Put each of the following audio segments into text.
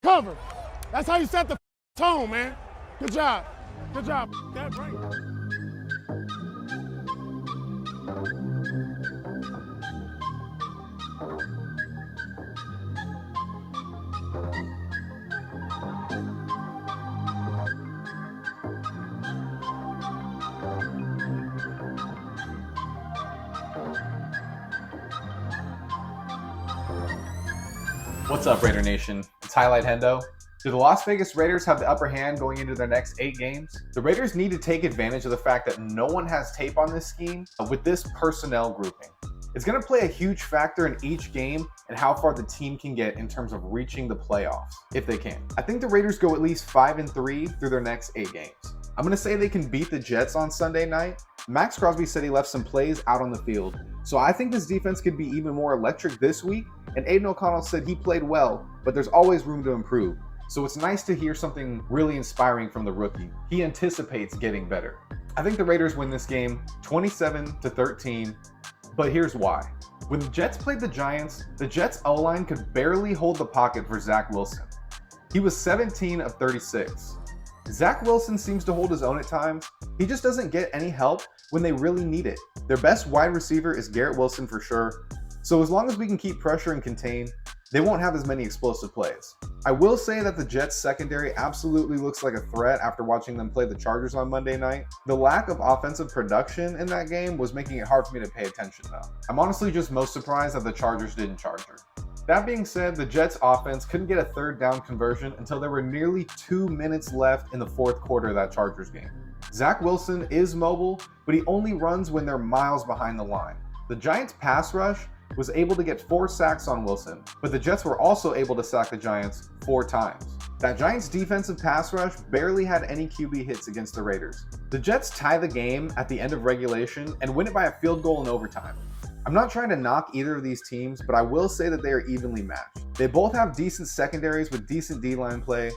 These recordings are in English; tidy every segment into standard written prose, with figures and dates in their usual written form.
cover. That's how you set the tone, man. Good job. Good job. That right. What's up, Raider Nation? It's Highlight Hendo. Do the Las Vegas Raiders have the upper hand going into their next 8 games? The Raiders need to take advantage of the fact that no one has tape on this scheme with this personnel grouping. It's going to play a huge factor in each game and how far the team can get in terms of reaching the playoffs, if they can. I think the Raiders go at least 5-3 through their next 8 games. I'm going to say they can beat the Jets on Sunday night. Max Crosby said he left some plays out on the field, so I think this defense could be even more electric this week, and Aiden O'Connell said he played well, but there's always room to improve. So it's nice to hear something really inspiring from the rookie. He anticipates getting better. I think the Raiders win this game 27-13, but here's why. When the Jets played the Giants, the Jets O-line could barely hold the pocket for Zach Wilson. He was 17 of 36. Zach Wilson seems to hold his own at times. He just doesn't get any help when they really need it. Their best wide receiver is Garrett Wilson for sure. So as long as we can keep pressure and contain, they won't have as many explosive plays. I will say that the Jets secondary absolutely looks like a threat after watching them play the Chargers on Monday night. The lack of offensive production in that game was making it hard for me to pay attention though. I'm honestly just most surprised that the Chargers didn't charge her. That being said, the Jets offense couldn't get a third down conversion until there were nearly 2 minutes left in the fourth quarter of that Chargers game. Zach Wilson is mobile, but he only runs when they're miles behind the line. The Giants pass rush was able to get 4 sacks on Wilson, but the Jets were also able to sack the Giants 4 times. That Giants defensive pass rush barely had any QB hits against the Raiders. The Jets tie the game at the end of regulation and win it by a field goal in overtime. I'm not trying to knock either of these teams, but I will say that they are evenly matched. They both have decent secondaries with decent D-line play.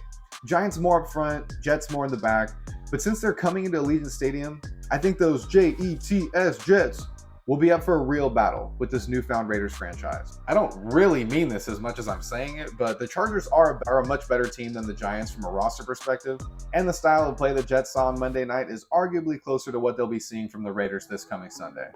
Giants more up front, Jets more in the back. But since they're coming into Allegiant Stadium, I think those Jets Jets will be up for a real battle with this newfound Raiders franchise. I don't really mean this as much as I'm saying it, but the Chargers are a much better team than the Giants from a roster perspective, and the style of play the Jets saw on Monday night is arguably closer to what they'll be seeing from the Raiders this coming Sunday.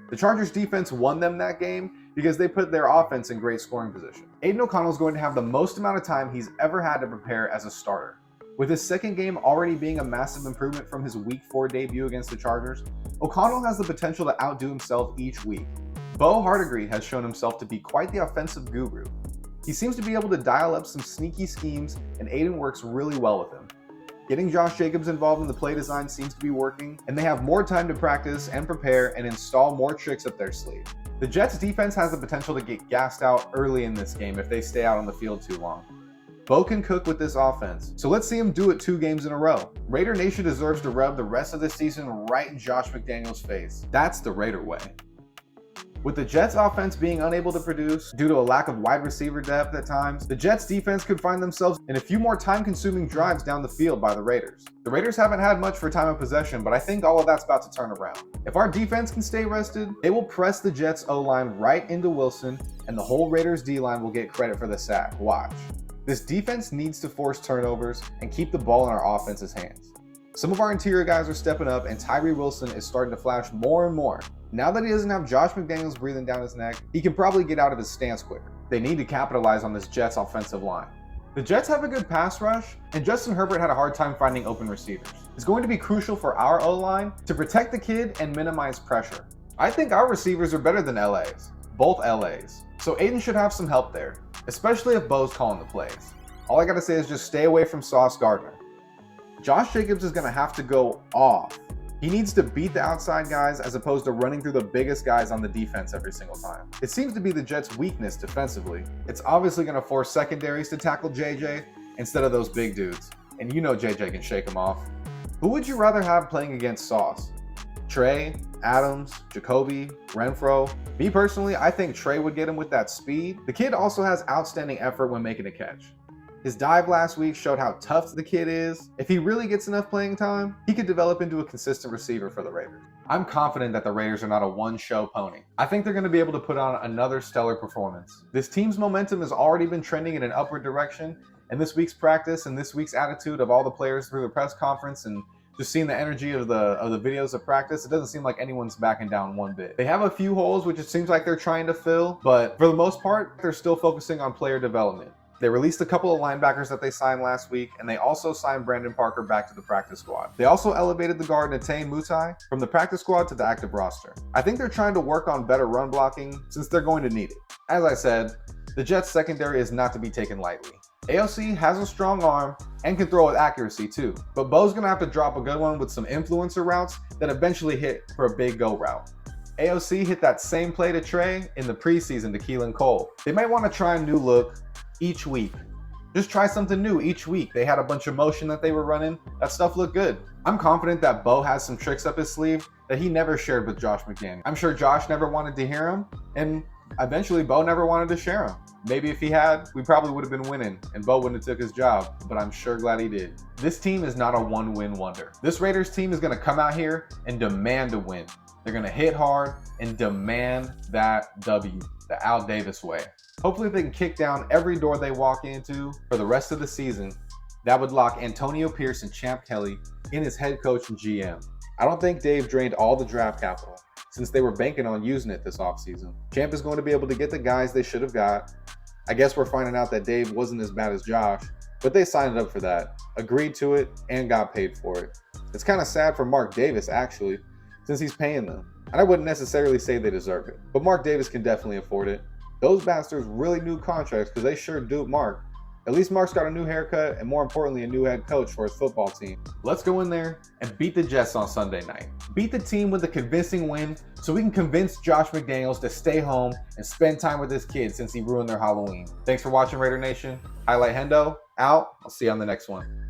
The Chargers defense won them that game because they put their offense in great scoring position. Aiden O'Connell is going to have the most amount of time he's ever had to prepare as a starter. With his second game already being a massive improvement from his Week 4 debut against the Chargers, O'Connell has the potential to outdo himself each week. Bo Hardegree has shown himself to be quite the offensive guru. He seems to be able to dial up some sneaky schemes, and Aiden works really well with him. Getting Josh Jacobs involved in the play design seems to be working, and they have more time to practice and prepare and install more tricks up their sleeve. The Jets defense has the potential to get gassed out early in this game if they stay out on the field too long. Bo can cook with this offense, so let's see him do it 2 games in a row. Raider Nation deserves to rub the rest of the season right in Josh McDaniels' face. That's the Raider way. With the Jets offense being unable to produce due to a lack of wide receiver depth at times, the Jets defense could find themselves in a few more time-consuming drives down the field by the Raiders. The Raiders haven't had much for time of possession, but I think all of that's about to turn around. If our defense can stay rested, they will press the Jets O-line right into Wilson, and the whole Raiders D-line will get credit for the sack. Watch. This defense needs to force turnovers and keep the ball in our offense's hands. Some of our interior guys are stepping up, and Tyree Wilson is starting to flash more and more. Now that he doesn't have Josh McDaniels breathing down his neck, he can probably get out of his stance quicker. They need to capitalize on this Jets offensive line. The Jets have a good pass rush, and Justin Herbert had a hard time finding open receivers. It's going to be crucial for our O-line to protect the kid and minimize pressure. I think our receivers are better than LA's, both LA's. So Aiden should have some help there, especially if Bo's calling the plays. All I gotta say is just stay away from Sauce Gardner. Josh Jacobs is gonna have to go off. He needs to beat the outside guys as opposed to running through the biggest guys on the defense every single time. It seems to be the Jets' weakness defensively. It's obviously gonna force secondaries to tackle JJ instead of those big dudes. And you know JJ can shake them off. Who would you rather have playing against Sauce? Trey, Adams, Jacoby, Renfro? Me personally, I think Trey would get him with that speed. The kid also has outstanding effort when making a catch. His dive last week showed how tough the kid is. If he really gets enough playing time, he could develop into a consistent receiver for the Raiders. I'm confident that the Raiders are not a one-show pony. I think they're going to be able to put on another stellar performance. This team's momentum has already been trending in an upward direction, And this week's practice and this week's attitude of all the players through the press conference and just seeing the energy of the videos of practice, it doesn't seem like anyone's backing down one bit. They have a few holes which it seems like they're trying to fill, but for the most part, they're still focusing on player development. They released a couple of linebackers that they signed last week, and they also signed Brandon Parker back to the practice squad. They also elevated the guard Natane Mutai from the practice squad to the active roster. I think they're trying to work on better run blocking since they're going to need it. As I said, the Jets secondary is not to be taken lightly. AOC has a strong arm and can throw with accuracy too, but Bo's gonna have to drop a good one with some influencer routes that eventually hit for a big go route. AOC hit that same play to Trey in the preseason to Keelan Cole. They might want to try a new look each week. Just try something new each week. They had a bunch of motion that they were running. That stuff looked good. I'm confident that Bo has some tricks up his sleeve that he never shared with Josh McDaniels. I'm sure Josh never wanted to hear him, and eventually Bo never wanted to share him. Maybe if he had, we probably would have been winning and Bo wouldn't have took his job, but I'm sure glad he did. This team is not a one-win wonder. This Raiders team is gonna come out here and demand a win. They're gonna hit hard and demand that W, the Al Davis way. Hopefully they can kick down every door they walk into for the rest of the season. That would lock Antonio Pierce and Champ Kelly in as head coach and GM. I don't think Dave drained all the draft capital since they were banking on using it this offseason. Champ is going to be able to get the guys they should have got. I guess we're finding out that Dave wasn't as bad as Josh, but they signed up for that, agreed to it, and got paid for it. It's kind of sad for Mark Davis, actually, since he's paying them. And I wouldn't necessarily say they deserve it, but Mark Davis can definitely afford it. Those bastards really knew contracts because they sure duped Mark. At least Mark's got a new haircut and more importantly, a new head coach for his football team. Let's go in there and beat the Jets on Sunday night. Beat the team with a convincing win so we can convince Josh McDaniels to stay home and spend time with his kids since he ruined their Halloween. Thanks for watching, Raider Nation. Highlight Hendo, out. I'll see you on the next one.